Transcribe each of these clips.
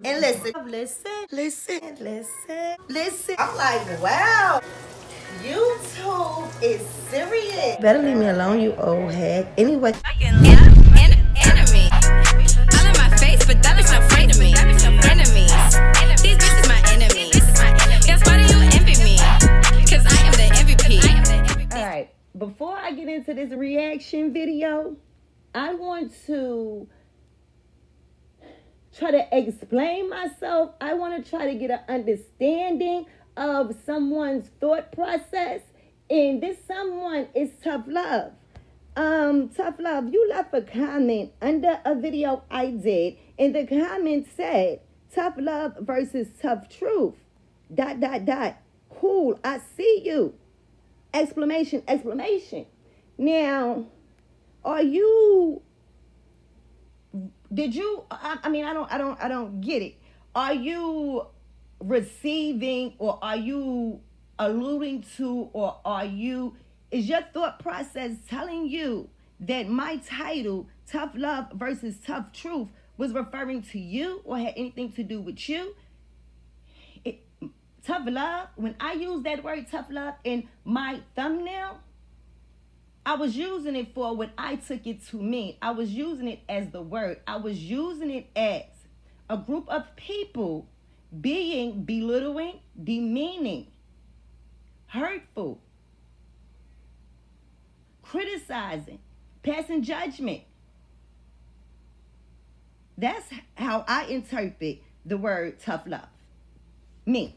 And listen. I'm like, wow, YouTube is serious. Better leave me alone, you old hag. Anyway. Enemy. All in my face, but that is not afraid of me. Enemies. These bitches my enemies. Guess why do you envy me? Cause I am the MVP. Alright, before I get into this reaction video, I want to try to explain myself. I want to try to get an understanding of someone's thought process. And this someone is Tough Love. Tough Love, you left a comment under a video I did. And the comment said, Tough Love versus Tough Truth. ... Cool, I see you. Exclamation. Now, are you... Did you, I mean, I don't get it. Are you receiving, or are you alluding to, or is your thought process telling you that my title, Tough Love versus Tough Truth, was referring to you or had anything to do with you? Tough Love, when I use that word Tough Love in my thumbnail, I was using it for what I took it to mean. I was using it as the word. I was using it as a group of people being belittling, demeaning, hurtful, criticizing, passing judgment. That's how I interpret the word tough love. Me.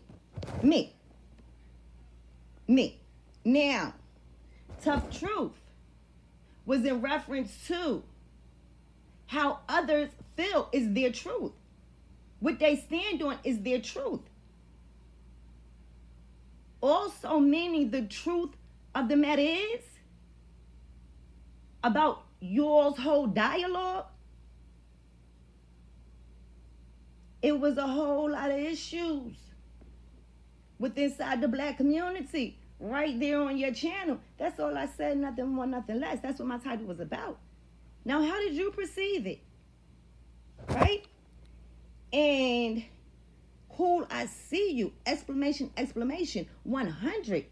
Now, Tough Truth was in reference to how others feel is their truth. What they stand on is their truth. Also meaning the truth of the matter is about y'all's whole dialogue. It was a whole lot of issues inside the black community. Right there on your channel. That's all I said, nothing more, nothing less. That's what my title was about. Now, how did you perceive it? Right? And cool, I see you. Exclamation. 100.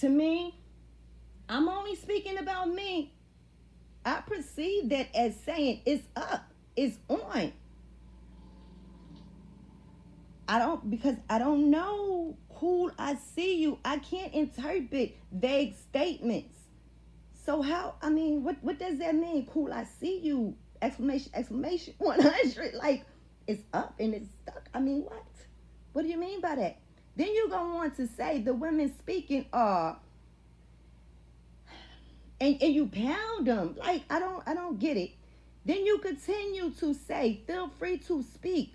To me, I'm only speaking about me. I perceive that as saying it's up, it's on. Because I don't know. Cool, I see you. I can't interpret vague statements. So how, I mean, what does that mean? Cool, I see you. Exclamation. 100. Like, it's up and it's stuck. I mean, what? What do you mean by that? Then you go on to say the women speaking are, and you pound them. Like, I don't get it. Then you continue to say, feel free to speak.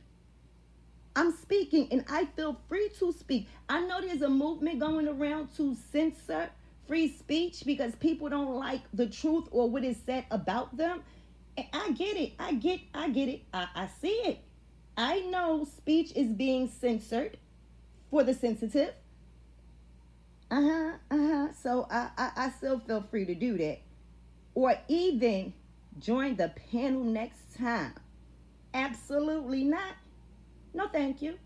I'm speaking and I feel free to speak. I know there's a movement going around to censor free speech because people don't like the truth or what is said about them. And I get it. I get it. I see it. I know speech is being censored for the sensitive. So I still feel free to do that. Or even join the panel next time. Absolutely not. No, thank you.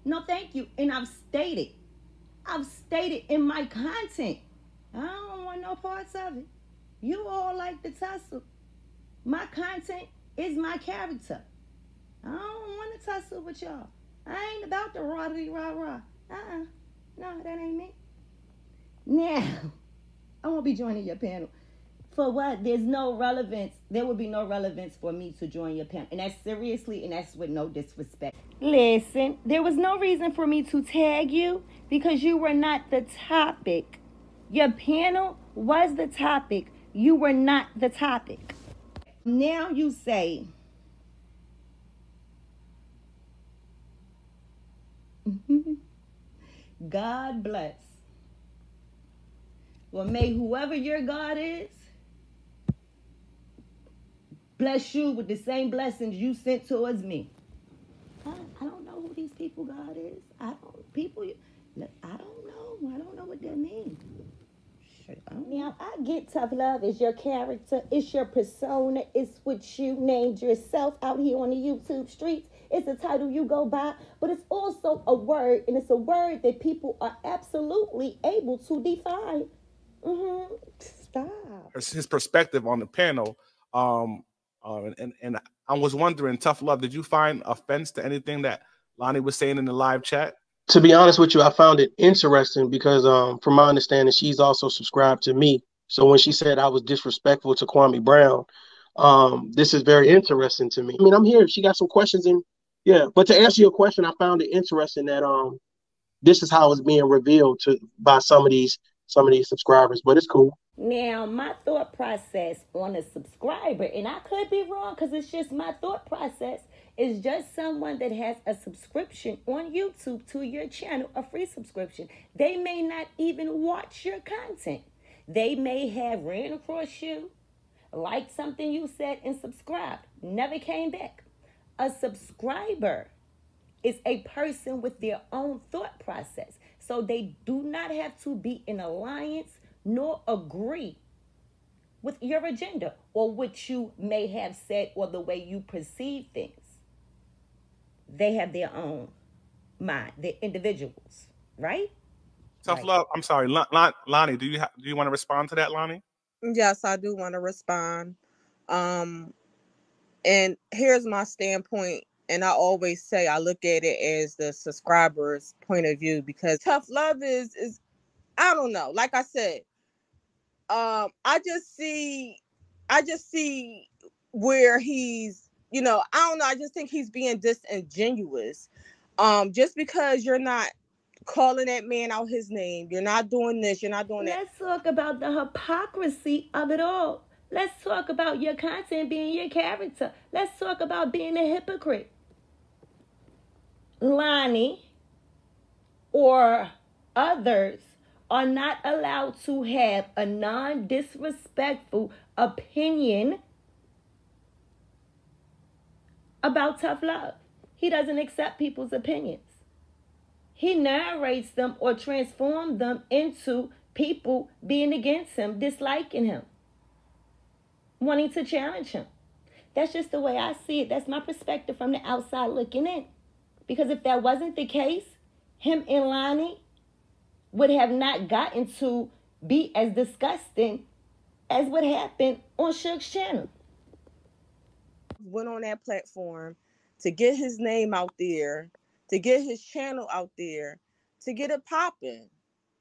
No, thank you. And I've stated in my content, I don't want no parts of it. You all like the tussle. My content is my character. I don't want to tussle with y'all. I ain't about the rah-rah. No, that ain't me. Now, I won't be joining your panel. For what? There's no relevance. There would be no relevance for me to join your panel. And that's seriously, and that's with no disrespect. Listen, there was no reason for me to tag you because you were not the topic. Your panel was the topic. You were not the topic. Now you say, God bless. Well, may whoever your God is, bless you with the same blessings you sent towards me. I don't know who these people God is. I don't know what that means. Now, I get tough love is your character. It's your persona. It's what you named yourself out here on the YouTube streets. It's a title you go by, but it's also a word, and it's a word that people are absolutely able to define. Stop. His perspective on the panel. And I was wondering, Tough Love, did you find offense to anything that Lonnie was saying in the live chat? To be honest with you, I found it interesting because from my understanding, she's also subscribed to me. So when she said I was disrespectful to Kwame Brown, this is very interesting to me. I mean, I'm here. She got some questions in. Yeah. But to answer your question, I found it interesting that this is how it's being revealed by some of these subscribers, but it's cool. Now, my thought process on a subscriber, and I could be wrong because it's just my thought process, is just someone that has a subscription on YouTube to your channel, a free subscription. They may not even watch your content. They may have ran across you, liked something you said, and subscribed. Never came back. A subscriber is a person with their own thought process. So they do not have to be in alliance nor agree with your agenda or what you may have said or the way you perceive things. They have their own mind. They're individuals, right? Tough Love. I'm sorry, Lonnie. Do you want to respond to that, Lonnie? Yes, I do want to respond. And here's my standpoint. And I always say I look at it as the subscriber's point of view, because Tough Love is I don't know. Like I said, I just see where he's, I don't know. I just think he's being disingenuous. Just because you're not calling that man out his name, you're not doing this, you're not doing that. Let's talk about the hypocrisy of it all. Let's talk about your content being your character. Let's talk about being a hypocrite. Lonnie or others are not allowed to have a non-disrespectful opinion about Tough Love. He doesn't accept people's opinions. He narrates them or transforms them into people being against him, disliking him, wanting to challenge him. That's just the way I see it. That's my perspective from the outside looking in. Because if that wasn't the case, him and Lonnie would have not gotten to be as disgusting as what happened on Suge's channel. Went on that platform to get his name out there, to get his channel out there, to get it popping.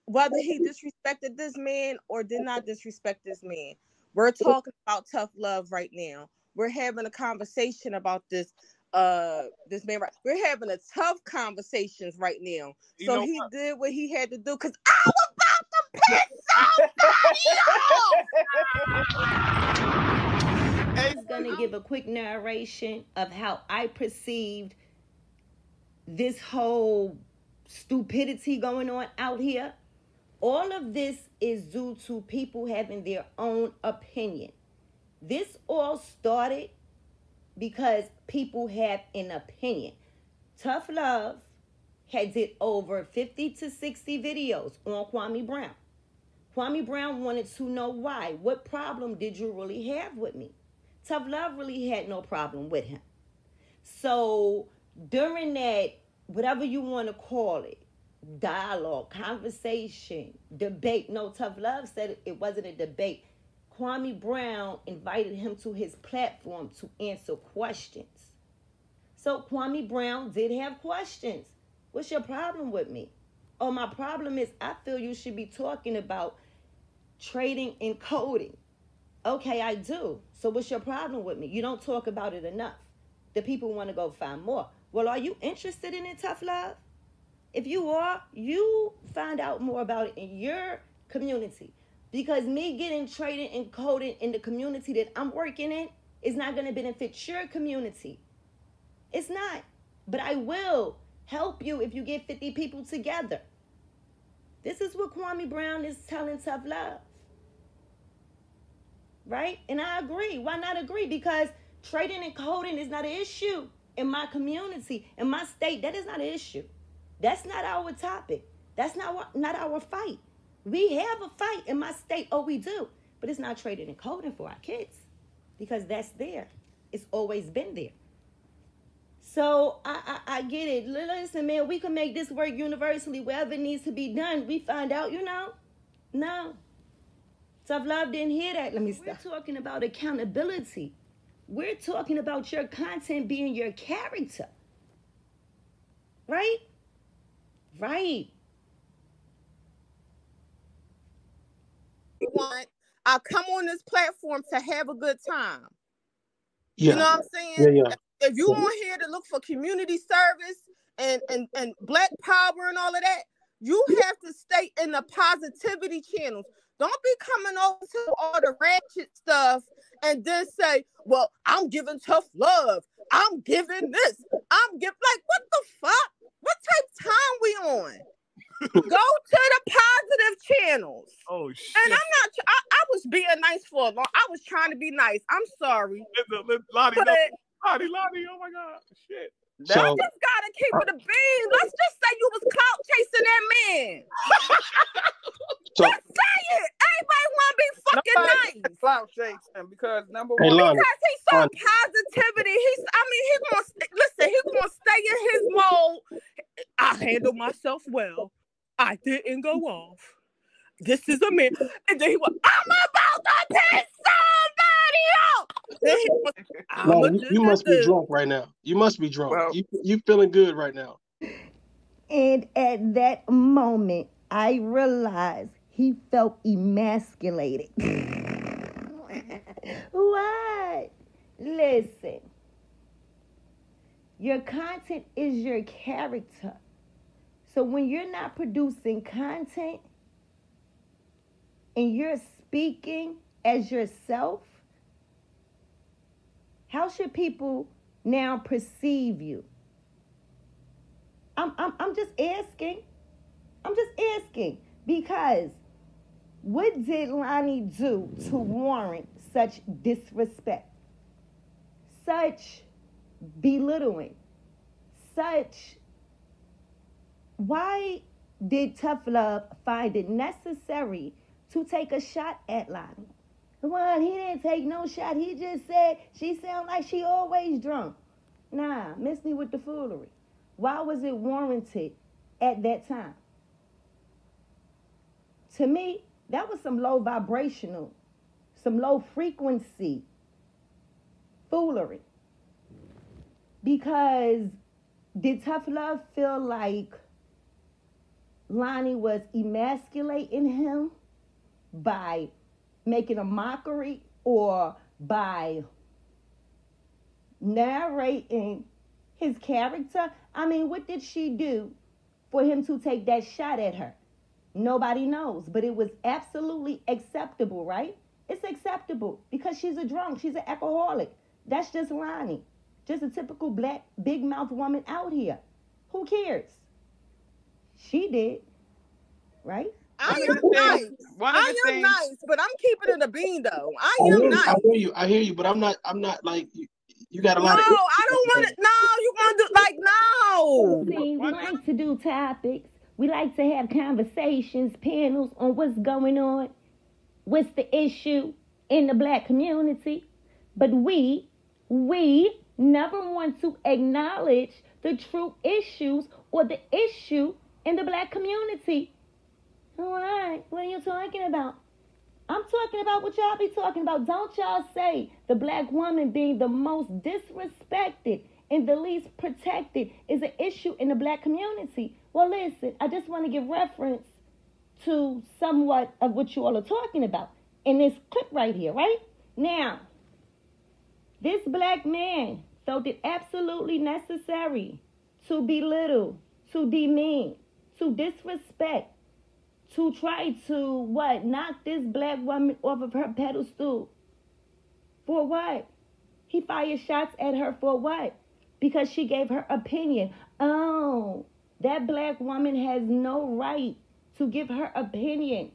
Whether he disrespected this man or did not disrespect this man. We're talking about Tough Love right now. We're having a conversation about this man. We're having a tough conversations right now. So he did what he had to do, because I was about to piss somebody off. I was going to give a quick narration of how I perceived this whole stupidity going on out here. All of this is due to people having their own opinion. This all started because people have an opinion. Tough Love had did over 50 to 60 videos on Kwame Brown. Kwame Brown wanted to know why. What problem did you really have with me? Tough Love really had no problem with him. So during that, whatever you want to call it, dialogue, conversation, debate. No, Tough Love said it wasn't a debate. Kwame Brown invited him to his platform to answer questions. So Kwame Brown did have questions. What's your problem with me? Oh, my problem is I feel you should be talking about trading and coding. Okay, I do. So what's your problem with me? You don't talk about it enough. The people want to go find more. Well, are you interested in it, Tough Love? If you are, you find out more about it in your community. Because me getting traded and coded in the community that I'm working in is not going to benefit your community. It's not. But I will help you if you get 50 people together. This is what Kwame Brown is telling Tough Love. Right? And I agree. Why not agree? Because trading and coding is not an issue in my community, in my state. That is not an issue. That's not our topic. That's not our fight. We have a fight in my state. Oh, we do. But it's not trading and coding for our kids. Because that's there. It's always been there. So I get it. Listen, man, we can make this work universally wherever it needs to be done. We find out, no. Tough Love didn't hear that. Let me stop. We're talking about accountability. We're talking about your content being your character. Right? Right. I come on this platform to have a good time. Yeah. You know what I'm saying? Yeah. If you on here to look for community service and black power and all of that, you have to stay in the positivity channels. Don't be coming over to all the ratchet stuff and then say, well, I'm giving tough love. I'm giving this. I'm giving, like, what the fuck? What type of time we on? Go to the positive channels. Oh, shit. And I'm not, I was being nice for a long, I was trying to be nice. I'm sorry. Lottie, oh my God, shit. So, I just gotta keep it a bean. Let's just say you was clout chasing that man. Just say it. Everybody wanna be fucking nice. Clout chasing because number Hey, one, Lonnie, because he saw positivity. He gonna stay in his mode. I handle myself well. I didn't go off. This is a man. And then he went, I'm about to piss somebody off. You must be drunk right now. You must be drunk. Well, you feeling good right now. And at that moment, I realized he felt emasculated. What? Listen. Your content is your character. So when you're not producing content and you're speaking as yourself, how should people now perceive you? I'm just asking. I'm just asking because what did Lonnie do to warrant such disrespect, such belittling, such? Why did Tough Love find it necessary to take a shot at Lonnie? Well, he didn't take no shot. He just said she sound like she always drunk. Nah, miss me with the foolery. Why was it warranted at that time? To me, that was some low vibrational, some low frequency foolery. Because did Tough Love feel like Lonnie was emasculating him by making a mockery or by narrating his character? I mean, what did she do for him to take that shot at her? Nobody knows, but it was absolutely acceptable, right? It's acceptable because she's a drunk. She's an alcoholic. That's just Lonnie. Just a typical black big mouth woman out here. Who cares? She did, right? I am nice, but I'm keeping it a bean though. I am nice. I hear you, but I'm not like you got a lot of. No, I don't want it. No, you want to do like no. See, we like to do topics. We like to have conversations, panels on what's going on, what's the issue in the black community. But we never want to acknowledge the true issues or the issue in the black community. All right, what are you talking about? I'm talking about what y'all be talking about. Don't y'all say the black woman being the most disrespected and the least protected is an issue in the black community. Well, listen, I just want to give reference to somewhat of what you all are talking about in this clip right here, right? Now, this black man felt it absolutely necessary to belittle, to demean, to disrespect, to try to, knock this black woman off of her pedestal. For what? He fired shots at her for what? Because she gave her opinion. Oh, that black woman has no right to give her opinion.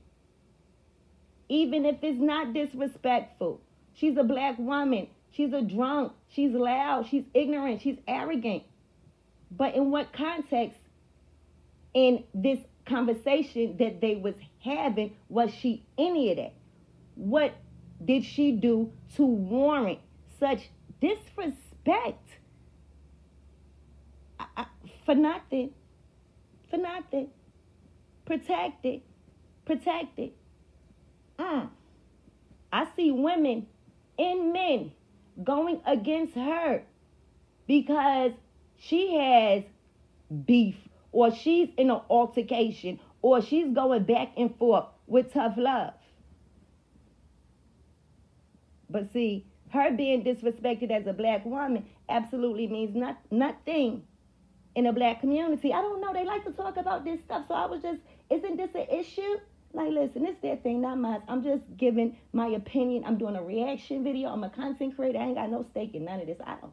Even if it's not disrespectful. She's a black woman. She's a drunk. She's loud. She's ignorant. She's arrogant. But in what context in this conversation that they was having was she any of that? What did she do to warrant such disrespect For nothing. For nothing. Protect it. Protect it. I see women and men going against her because she has beef, or she's in an altercation, or she's going back and forth with tough love. But see, her being disrespected as a black woman absolutely means nothing in a black community. I don't know. They like to talk about this stuff. So I was just, isn't this an issue? Like, listen, it's their thing, not mine. I'm just giving my opinion. I'm doing a reaction video. I'm a content creator. I ain't got no stake in none of this. I don't.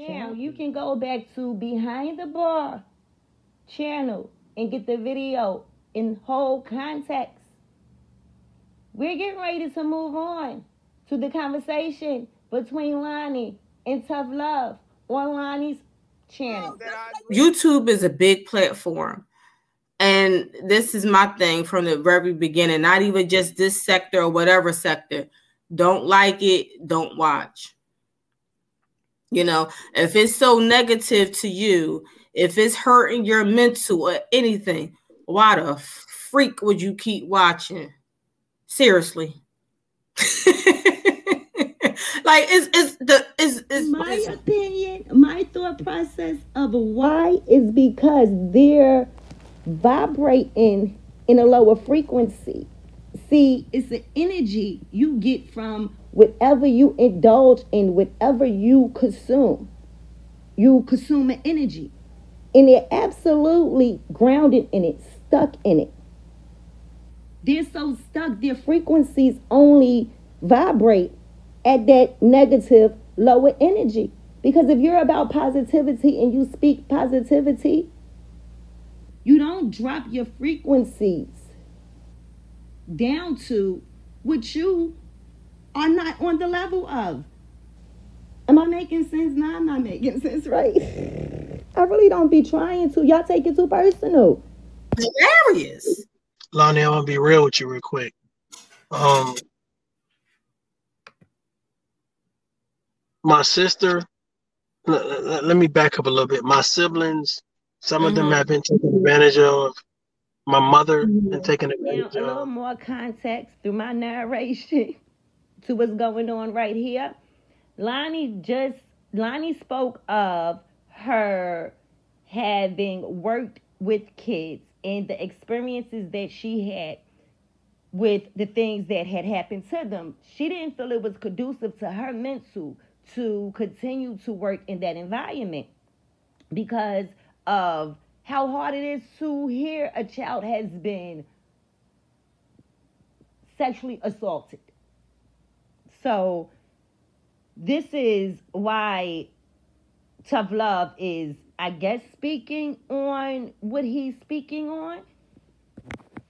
Now, you can go back to Behind the Bar channel and get the video in whole context. We're getting ready to move on to the conversation between Lonnie and Tough Love on Lonnie's channel. YouTube is a big platform. And this is my thing from the very beginning, not even just this sector or whatever sector. Don't like it, don't watch. You know, if it's so negative to you, if it's hurting your mental or anything, why the freak would you keep watching? Seriously. Like, my opinion, my thought process of why is because they're vibrating in a lower frequency. See, it's the energy you get from whatever you indulge in, whatever you consume. You consume an energy. And they're absolutely grounded in it, stuck in it. They're so stuck, their frequencies only vibrate at that negative, lower energy. Because if you're about positivity and you speak positivity, you don't drop your frequencies down to what you are not on the level of. Am I making sense? No, I'm not making sense, right? I really don't be trying to. Y'all take it too personal. Hilarious. Lonnie, I'm gonna be real with you real quick. My sister, let me back up a little bit. My siblings, some of them have been taken advantage of. My mother been taken advantage Now, a little more context through my narration to what's going on right here. Lonnie spoke of her having worked with kids and the experiences that she had with the things that had happened to them. She didn't feel it was conducive to her mental to continue to work in that environment because of how hard it is to hear a child has been sexually assaulted. So this is why Tough Love is, I guess, speaking on what he's speaking on.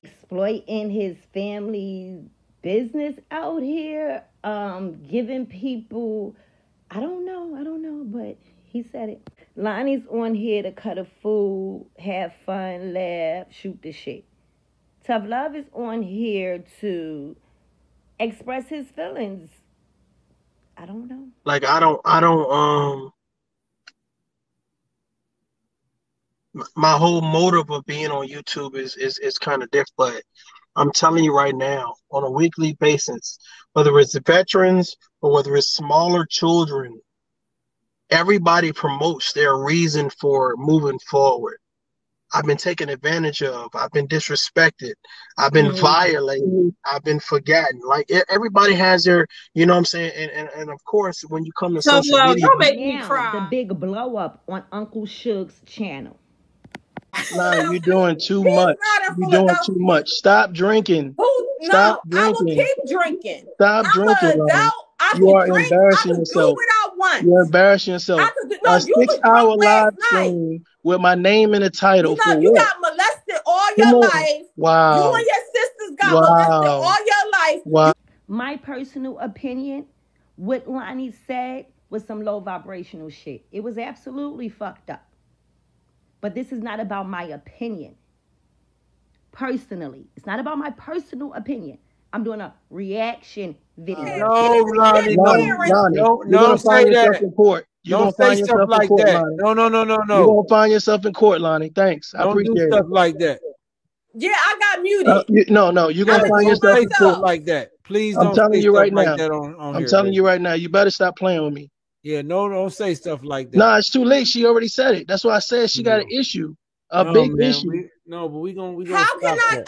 Exploiting his family's business out here, giving people, I don't know, but he said it. Lonnie's on here to cut a fool, have fun, laugh, shoot the shit. Tough Love is on here to express his feelings. I don't know. Like, I don't my whole motive of being on YouTube is kind of different, but I'm telling you right now, on a weekly basis, whether it's the veterans or whether it's smaller children, everybody promotes their reason for moving forward. I've been taken advantage of. I've been disrespected. I've been violated. I've been forgotten. Like, everybody has their, you know what I'm saying? And of course, when you come to social media, don't make me cry. The big blow up on Unclesug's channel. Nah, you're doing too much. You're doing too much. Stop drinking. Stop drinking. I will keep drinking. Stop drinking. You are embarrassing yourself. You're embarrassing yourself. A 6-hour live stream with my name in the title. You got molested all your life. Wow. You and your sisters got molested all your life. Wow. My personal opinion, what Lonnie said was some low vibrational shit. It was absolutely fucked up. But this is not about my opinion. Personally. It's not about my personal opinion. I'm doing a reaction video. No, Lonnie, Lonnie, you're gonna find yourself in court. You're Don't gonna say find stuff yourself in like court, that. Lonnie. No. You're gonna find yourself in court, Lonnie. Thanks. I Don't do appreciate stuff it. like that. Yeah, I got muted. No, you're gonna I'ma find mute Don't yourself say in stuff court. myself. like that. Please I'm don't telling say you stuff right like now. that on I'm here, telling baby. you right now. You better stop playing with me. Yeah, no, don't say stuff like that. Nah, it's too late. She already said it. That's why I said she got an issue, a big issue. But we gonna How can stop that.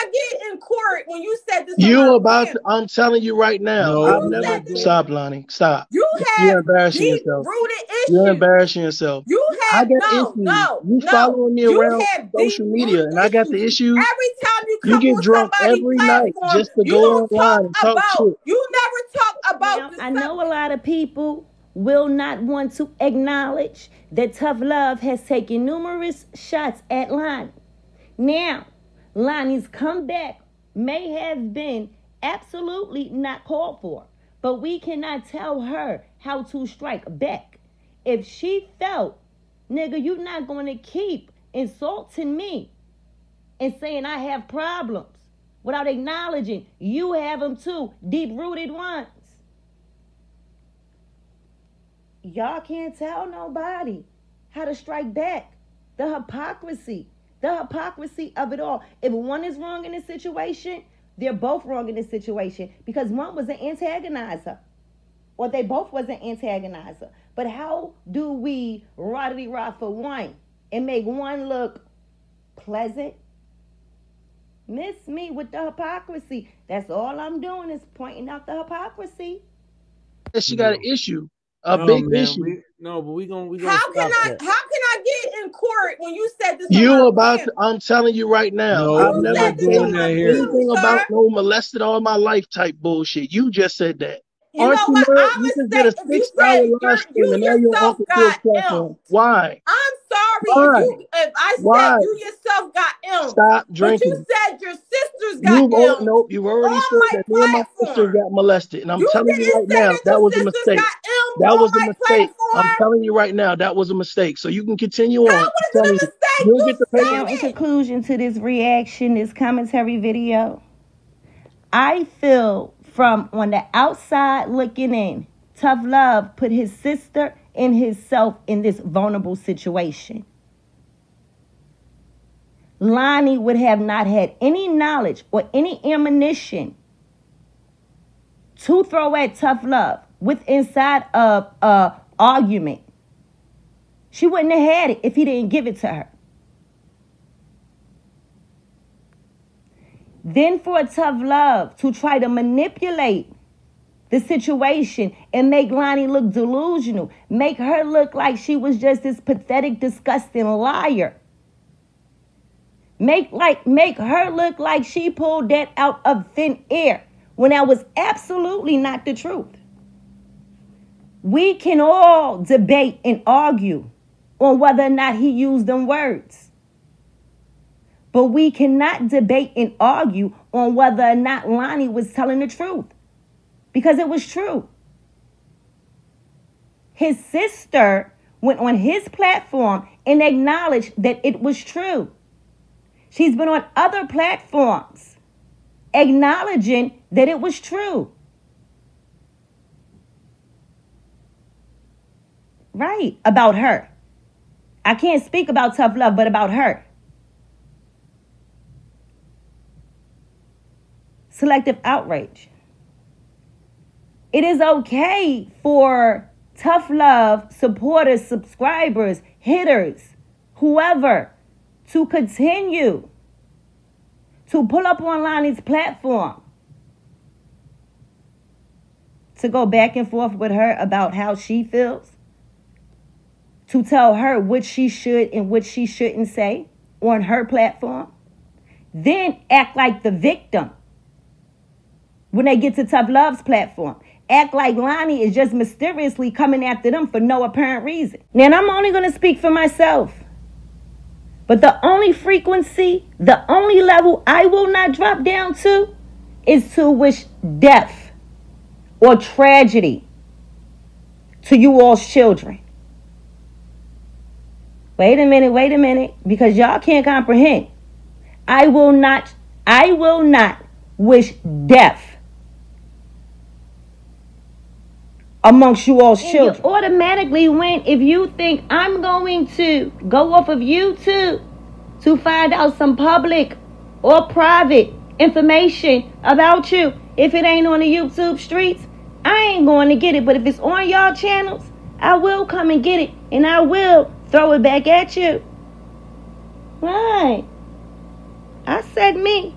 I get in court when you said this on You my about to, panel? I'm telling you right now. No, I've You we're never said not this. doing stop, Lonnie. Stop. You You're have embarrassing deep yourself. rooted You're issues. embarrassing yourself. You I have got issues. You following me You around have social deep media, rooted and I got the issues. issues. Every time you You come get on drunk somebody's every night platform, just to you go don't online and talk shit. you never talk about Now, the I know a subject. lot of people will not want to acknowledge that Tough Love has taken numerous shots at Lonnie. Now, Lonnie's comeback may have been absolutely not called for, but we cannot tell her how to strike back. If she felt, nigga, you're not going to keep insulting me and saying I have problems without acknowledging you have them too, deep-rooted ones. Y'all can't tell nobody how to strike back. The hypocrisy of it all. If one is wrong in this situation, they're both wrong in this situation because one was an antagonizer, or they both was an antagonizer. But how do we roddy-rod for one and make one look pleasant? Miss me with the hypocrisy. That's all I'm doing is pointing out the hypocrisy. She got an issue, a big issue. But we gonna How can stop that. I get in court when you said this You on my about panel? to, I'm telling you right now. No, I've we're never not doing said that here. anything about no molested all my life type bullshit. You just said that. You Aren't know you what? mad? I'm You a just did a state. If you 6-hour said live stream you and now you're on yourself Uncle Phil's got platform. M. Why? I'm sorry Why? if I Why? said you yourself got M. Stop But drinking. you said your sisters got M You've already on said my that me and my sister platform. got molested. And I'm You telling you didn't right say now, that that your was a sisters mistake. got M That on was a my mistake. I'm platform. telling you right now, that was a mistake. So you can continue on. How I'm was it telling a you, mistake? you'll You get the said paper. Now, in it. conclusion to this reaction, this commentary video, I feel from on the outside looking in, Tough Love put his sister and himself in this vulnerable situation. Lonnie would have not had any knowledge or any ammunition to throw at Tough Love with inside of a argument. She wouldn't have had it if he didn't give it to her. Then for Tough Love to try to manipulate the situation and make Lonnie look delusional, make her look like she was just this pathetic, disgusting liar. Make her look like she pulled that out of thin air when that was absolutely not the truth. We can all debate and argue on whether or not he used them words. But we cannot debate and argue on whether or not Lonnie was telling the truth. Because it was true. His sister went on his platform and acknowledged that it was true. She's been on other platforms acknowledging that it was true. Right, about her. I can't speak about Tough Love, but about her. Selective outrage. It is okay for Tough Love supporters, subscribers, hitters, whoever, to continue to pull up on Lonnie's platform, to go back and forth with her about how she feels, to tell her what she should and what she shouldn't say on her platform, then act like the victim when they get to Tough Love's platform. Act like Lonnie is just mysteriously coming after them for no apparent reason. Now, I'm only going to speak for myself. But the only frequency, the only level I will not drop down to is to wish death or tragedy to you all's children. Wait a minute, because y'all can't comprehend. I will not wish death amongst you all's children. You automatically win if you think I'm going to go off of YouTube to find out some public or private information about you. If it ain't on the YouTube streets, I ain't going to get it. But if it's on y'all channels, I will come and get it, and I will throw it back at you. Right. I said me.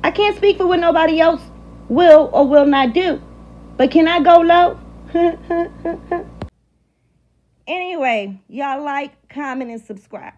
I can't speak for what nobody else will or will not do. But can I go low? Anyway, y'all like, comment, and subscribe.